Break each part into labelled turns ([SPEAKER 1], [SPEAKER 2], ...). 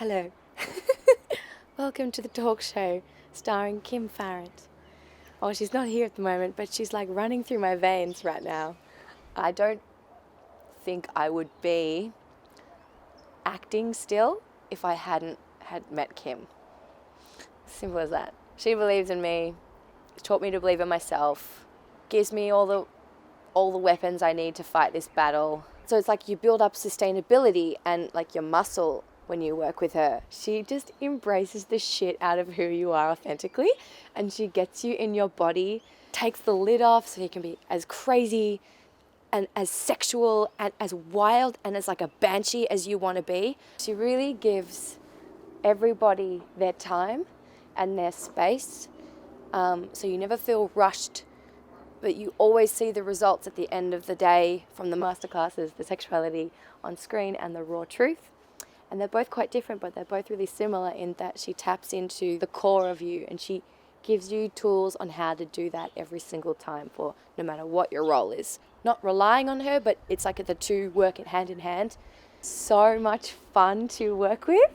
[SPEAKER 1] Hello. Welcome to the talk show starring Kim Farrant. Oh, she's not here at the moment, but she's like running through my veins right now. I don't think I would be acting still if I hadn't had met Kim. Simple as that. She believes in me, taught me to believe in myself, gives me all the weapons I need to fight this battle. So it's like you build up sustainability and like your muscle when you work with her. She just embraces the shit out of who you are authentically, and she gets you in your body, takes the lid off so you can be as crazy and as sexual and as wild and as like a banshee as you want to be. She really gives everybody their time and their space, so you never feel rushed, but you always see the results at the end of the day from the masterclasses, the sexuality on screen and the raw truth. And they're both quite different, but they're both really similar in that she taps into the core of you and she gives you tools on how to do that every single time for no matter what your role is. Not relying on her, but it's like the two work hand in hand. So much fun to work with.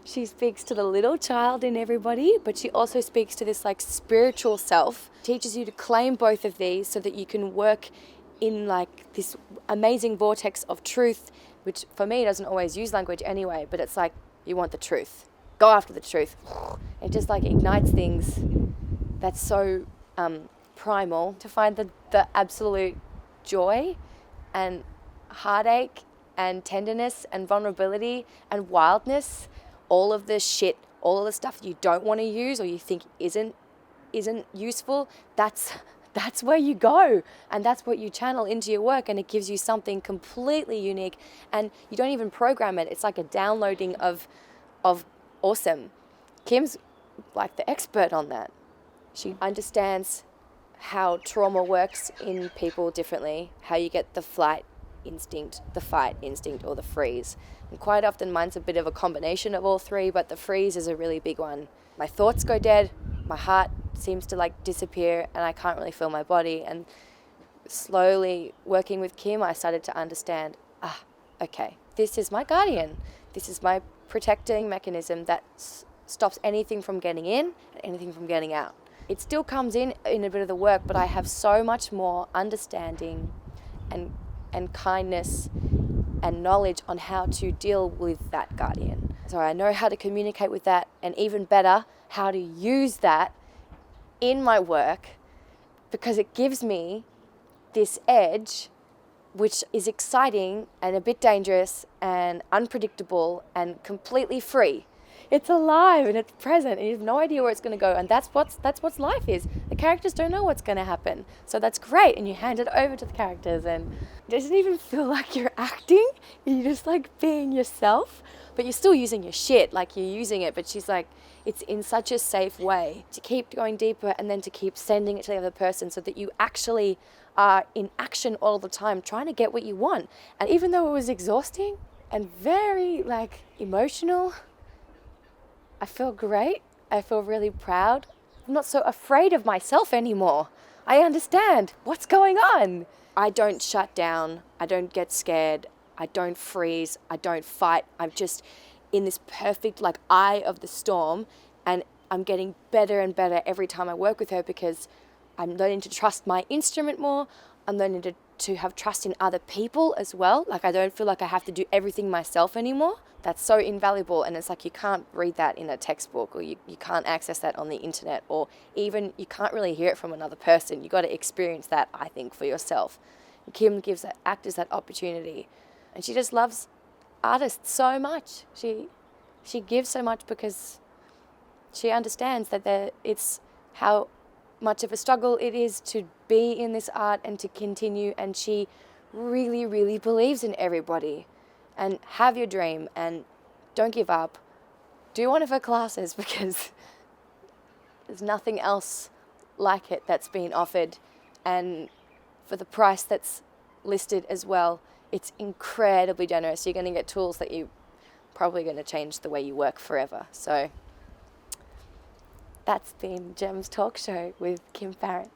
[SPEAKER 1] She speaks to the little child in everybody, but she also speaks to this like spiritual self, teaches you to claim both of these so that you can work in like this amazing vortex of truth, which for me doesn't always use language anyway, but it's like you want the truth. Go after the truth. It just like ignites things that's so primal to find the absolute joy and heartache and tenderness and vulnerability and wildness, all of the shit, all of the stuff you don't want to use or you think isn't useful, that's where you go, and that's what you channel into your work, and it gives you something completely unique, and you don't even program it. It's like a downloading of awesome. Kim's like the expert on that. She understands how trauma works in people differently, how you get the flight instinct, the fight instinct, or the freeze. And quite often mine's a bit of a combination of all three, but the freeze is a really big one. My thoughts go dead, my heart seems to like disappear, and I can't really feel my body. And slowly working with Kim, I started to understand, okay, this is my guardian. This is my protecting mechanism that stops anything from getting in and anything from getting out. It still comes in a bit of the work, but I have so much more understanding and kindness and knowledge on how to deal with that guardian. So I know how to communicate with that, and even better, how to use that in my work, because it gives me this edge which is exciting and a bit dangerous and unpredictable and completely free. It's alive and it's present and you have no idea where it's going to go, and that's what life is. The characters don't know what's going to happen, so that's great, and you hand it over to the characters and it doesn't even feel like you're acting. You're just like being yourself, but you're still using your shit, like you're using it, but she's like, it's in such a safe way to keep going deeper and then to keep sending it to the other person so that you actually are in action all the time trying to get what you want. And even though it was exhausting and very like emotional, I feel great. I feel really proud. I'm not so afraid of myself anymore. I understand what's going on. I don't shut down. I don't get scared. I don't freeze. I don't fight. I'm just in this perfect like eye of the storm, and I'm getting better and better every time I work with her because I'm learning to trust my instrument more. I'm learning to have trust in other people as well. Like I don't feel like I have to do everything myself anymore. That's so invaluable, and it's like you can't read that in a textbook, or you can't access that on the internet, or even you can't really hear it from another person. You got to experience that, I think, for yourself. And Kim gives actors that opportunity, and she just loves artists so much. She gives so much because she understands that it's how much of a struggle it is to be in this art and to continue, and she really, really believes in everybody. And have your dream and don't give up. Do one of her classes because there's nothing else like it that's been offered, and for the price that's listed as well, it's incredibly generous. You're going to get tools that you're probably going to change the way you work forever. So that's been Jem's talk show with Kim Farrant.